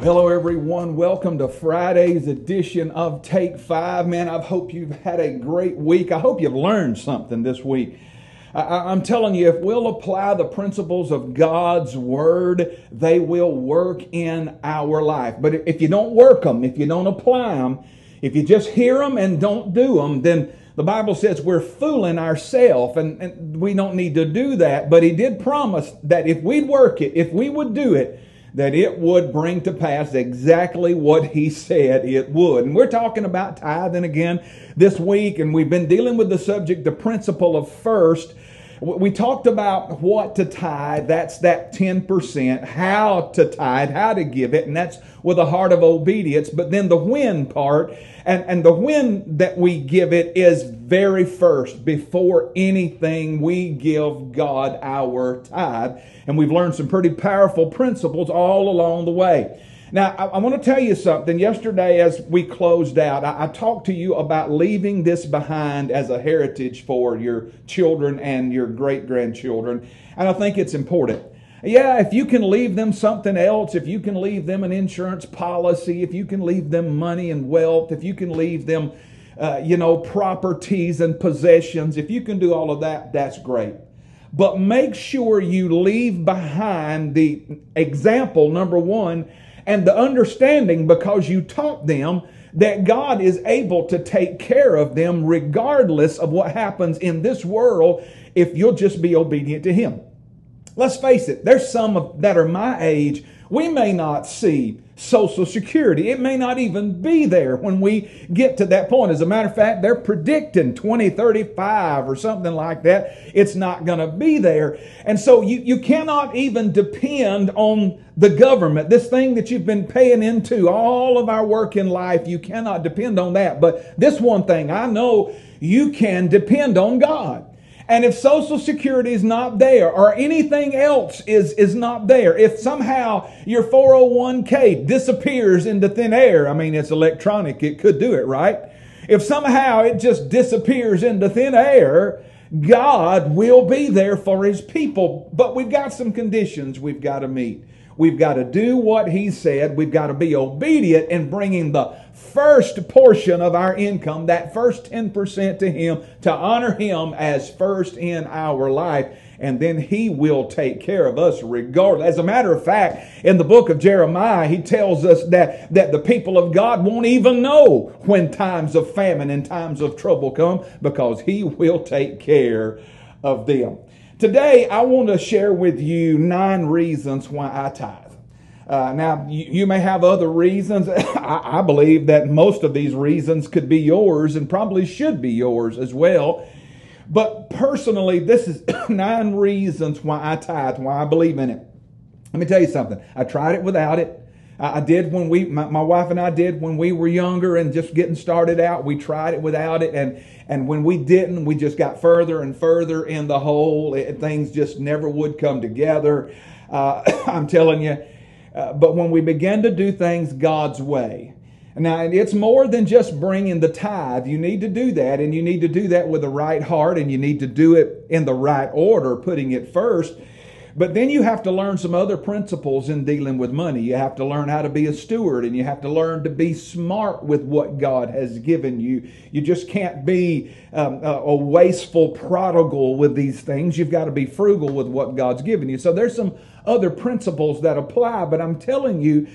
Hello everyone, welcome to Friday's edition of Take 5. Man, I hope you've had a great week. I hope you've learned something this week. I'm telling you, if we'll apply the principles of God's Word, they will work in our life. But if you don't work them, if you don't apply them, if you just hear them and don't do them, then the Bible says we're fooling ourselves, and we don't need to do that. But He did promise that if we'd work it, if we would do it, that it would bring to pass exactly what He said it would. And we're talking about tithing again this week, and we've been dealing with the subject, the principle of first. We talked about what to tithe, that's that 10%, how to tithe, how to give it, and that's with a heart of obedience. But then the when part, and the when that we give it is very first, before anything we give God our tithe. And we've learned some pretty powerful principles all along the way. Now, I want to tell you something. Yesterday, as we closed out, I talked to you about leaving this behind as a heritage for your children and your great-grandchildren. And I think it's important. Yeah, if you can leave them something else, if you can leave them an insurance policy, if you can leave them money and wealth, if you can leave them, properties and possessions, if you can do all of that, that's great. But make sure you leave behind the example, number one, and the understanding, because you taught them that God is able to take care of them regardless of what happens in this world if you'll just be obedient to Him. Let's face it, there's some that are my age, we may not see Social Security. It may not even be there when we get to that point. As a matter of fact, they're predicting 2035 or something like that. It's not going to be there. And so you cannot even depend on the government. This thing that you've been paying into all of our work in life, you cannot depend on that. But this one thing, I know you can depend on God. And if Social Security is not there, or anything else is not there, if somehow your 401k disappears into thin air, I mean, it's electronic, it could do it, right? If somehow it just disappears into thin air, God will be there for His people. But we've got some conditions we've got to meet. We've got to do what He said. We've got to be obedient in bringing the first portion of our income, that first 10% to Him, to honor Him as first in our life. And then He will take care of us regardless. As a matter of fact, in the book of Jeremiah, He tells us that the people of God won't even know when times of famine and times of trouble come, because He will take care of them. Today, I want to share with you 9 reasons why I tithe. Now, you may have other reasons. I believe that most of these reasons could be yours and probably should be yours as well. But personally, this is 9 reasons why I tithe, why I believe in it. Let me tell you something. I tried it without it. I did when my wife and I did when we were younger and just getting started out. We tried it without it. And when we didn't, we just got further and further in the hole. Things just never would come together. I'm telling you. But when we began to do things God's way, now it's more than just bringing the tithe. You need to do that, and you need to do that with the right heart, and you need to do it in the right order, putting it first. But then you have to learn some other principles in dealing with money. You have to learn how to be a steward, and you have to learn to be smart with what God has given you. You just can't be a wasteful prodigal with these things. You've got to be frugal with what God's given you. So there's some other principles that apply, but I'm telling you,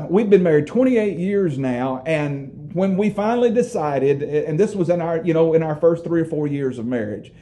we've been married 28 years now, and when we finally decided, and this was in our first 3 or 4 years of marriage,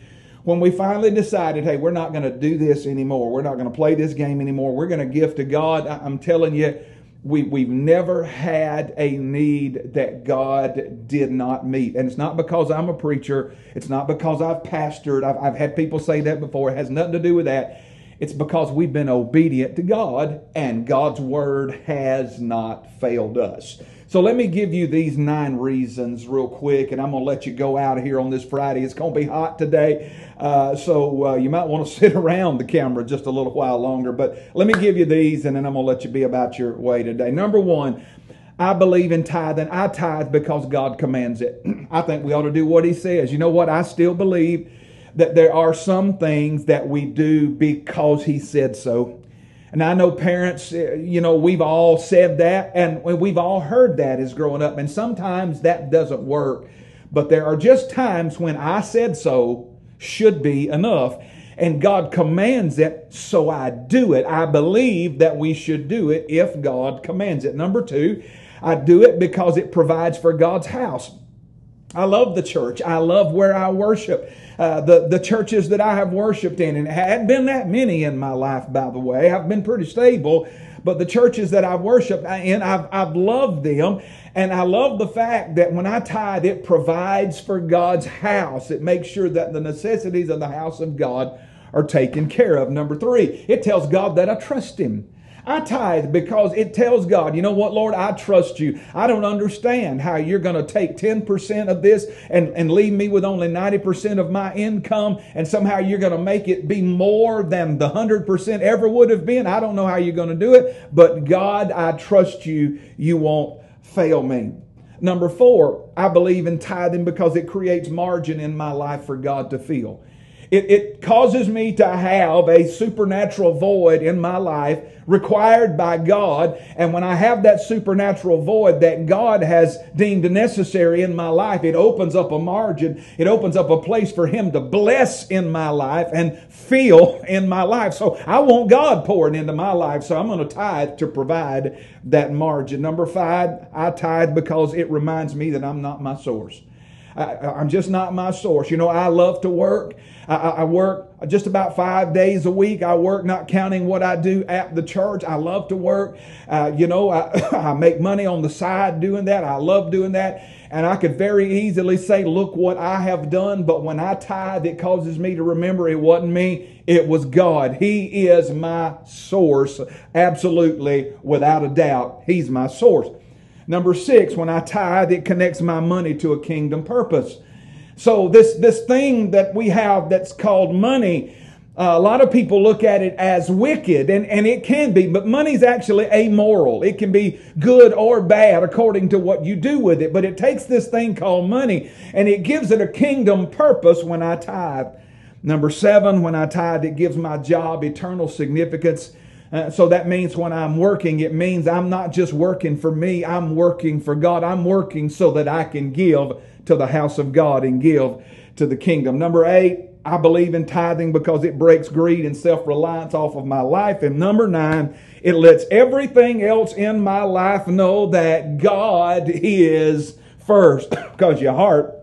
when we finally decided, hey, we're not going to do this anymore. We're not going to play this game anymore. We're going to give to God. I'm telling you, we've never had a need that God did not meet. And it's not because I'm a preacher. It's not because I've pastored. I've had people say that before. It has nothing to do with that. It's because we've been obedient to God, and God's Word has not failed us. So let me give you these 9 reasons real quick, and I'm going to let you go out of here on this Friday. It's going to be hot today, so you might want to sit around the camera just a little while longer. But let me give you these, and then I'm going to let you be about your way today. Number 1, I believe in tithing. I tithe because God commands it. I think we ought to do what He says. You know what? I still believe that there are some things that we do because He said so. And I know parents, we've all said that, and we've all heard that as growing up. And sometimes that doesn't work. But there are just times when I said so should be enough. And God commands it, so I do it. I believe that we should do it if God commands it. Number two, I do it because it provides for God's house. I love the church. I love where I worship. The churches that I have worshiped in, and it hadn't been that many in my life, by the way. I've been pretty stable, but the churches that I've worshiped in, I've loved them. And I love the fact that when I tithe, it provides for God's house. It makes sure that the necessities of the house of God are taken care of. Number three, it tells God that I trust Him. I tithe because it tells God, you know what, Lord, I trust you. I don't understand how you're going to take 10% of this and leave me with only 90% of my income, and somehow you're going to make it be more than the 100% ever would have been. I don't know how you're going to do it, but God, I trust you. You won't fail me. Number four, I believe in tithing because it creates margin in my life for God to fill. It causes me to have a supernatural void in my life required by God. And when I have that supernatural void that God has deemed necessary in my life, it opens up a margin. It opens up a place for Him to bless in my life and fill in my life. So I want God pouring into my life. So I'm going to tithe to provide that margin. Number five, I tithe because it reminds me that I'm not my source. I'm just not my source. I love to work. I work just about 5 days a week. I work not counting what I do at the church. I love to work. I make money on the side doing that. I love doing that. And I could very easily say, look what I have done. But when I tithe, it causes me to remember it wasn't me. It was God. He is my source. Absolutely, without a doubt, He's my source. Number six, when I tithe, it connects my money to a kingdom purpose. So this thing that we have that's called money, a lot of people look at it as wicked, and it can be, but money's actually amoral. It can be good or bad according to what you do with it, but it takes this thing called money, and it gives it a kingdom purpose when I tithe. Number seven, when I tithe, it gives my job eternal significance. So that means when I'm working, it means I'm not just working for me, I'm working for God. I'm working so that I can give to the house of God and give to the kingdom. Number eight, I believe in tithing because it breaks greed and self-reliance off of my life. And number nine, it lets everything else in my life know that God is first, because your heart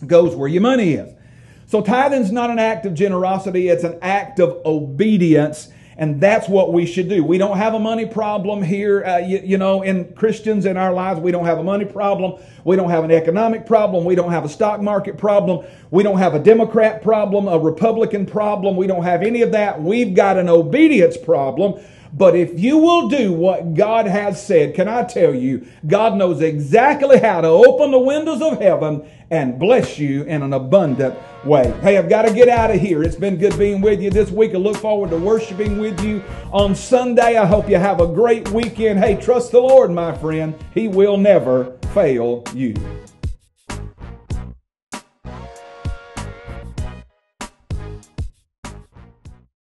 goes where your money is. So tithing's not an act of generosity, it's an act of obedience. And that's what we should do. We don't have a money problem here, in Christians in our lives. We don't have a money problem. We don't have an economic problem. We don't have a stock market problem. We don't have a Democrat problem, a Republican problem. We don't have any of that. We've got an obedience problem. But if you will do what God has said, can I tell you, God knows exactly how to open the windows of heaven and bless you in an abundant way. Hey, I've got to get out of here. It's been good being with you this week. I look forward to worshiping with you on Sunday. I hope you have a great weekend. Hey, trust the Lord, my friend. He will never fail you.